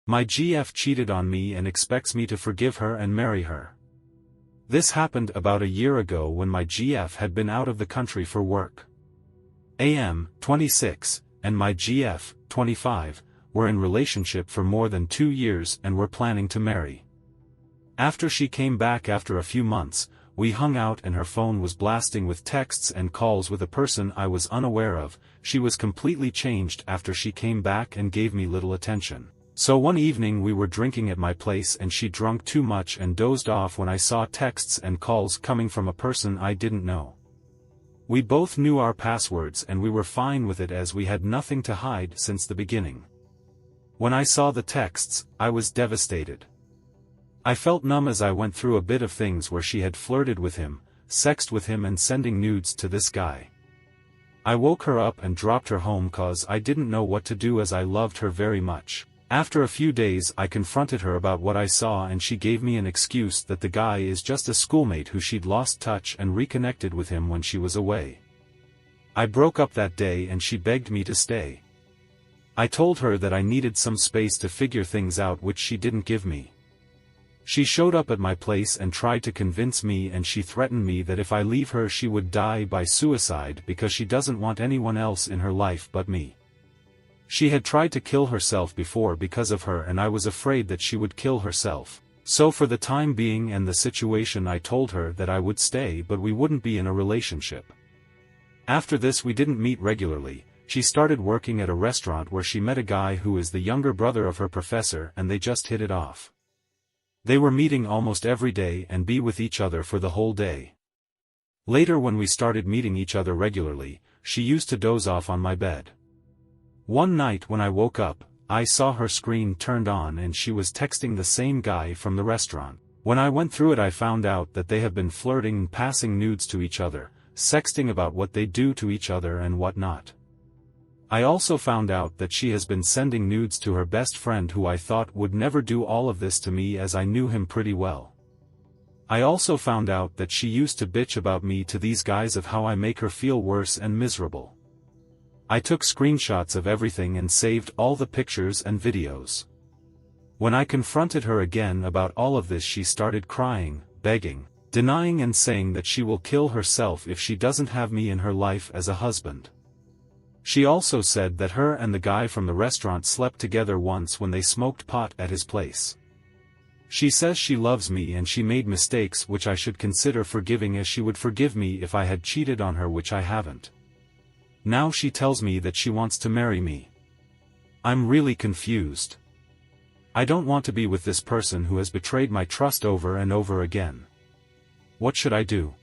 My GF cheated on me and expects me to forgive her and marry her. This happened about a year ago when my GF had been out of the country for work. AM, 26, and my GF, 25, were in relationship for more than 2 years and were planning to marry. After she came back after a few months, we hung out and her phone was blasting with texts and calls with a person I was unaware of. She was completely changed after she came back and gave me little attention. So one evening we were drinking at my place and she drank too much and dozed off when I saw texts and calls coming from a person I didn't know. We both knew our passwords and we were fine with it as we had nothing to hide since the beginning. When I saw the texts, I was devastated. I felt numb as I went through a bit of things where she had flirted with him, sexted with him and sending nudes to this guy. I woke her up and dropped her home cause I didn't know what to do as I loved her very much. After a few days I confronted her about what I saw and she gave me an excuse that the guy is just a schoolmate who she'd lost touch and reconnected with him when she was away. I broke up that day and she begged me to stay. I told her that I needed some space to figure things out which she didn't give me. She showed up at my place and tried to convince me and she threatened me that if I leave her she would die by suicide because she doesn't want anyone else in her life but me. She had tried to kill herself before because of her and I was afraid that she would kill herself. So for the time being and the situation I told her that I would stay but we wouldn't be in a relationship. After this we didn't meet regularly. She started working at a restaurant where she met a guy who is the younger brother of her professor and they just hit it off. They were meeting almost every day and be with each other for the whole day. Later when we started meeting each other regularly, she used to doze off on my bed. One night when I woke up, I saw her screen turned on and she was texting the same guy from the restaurant. When I went through it I found out that they have been flirting and passing nudes to each other, sexting about what they do to each other and whatnot. I also found out that she has been sending nudes to her best friend who I thought would never do all of this to me as I knew him pretty well. I also found out that she used to bitch about me to these guys of how I make her feel worse and miserable. I took screenshots of everything and saved all the pictures and videos. When I confronted her again about all of this she started crying, begging, denying and saying that she will kill herself if she doesn't have me in her life as a husband. She also said that her and the guy from the restaurant slept together once when they smoked pot at his place. She says she loves me and she made mistakes which I should consider forgiving as she would forgive me if I had cheated on her, which I haven't. Now she tells me that she wants to marry me. I'm really confused. I don't want to be with this person who has betrayed my trust over and over again. What should I do?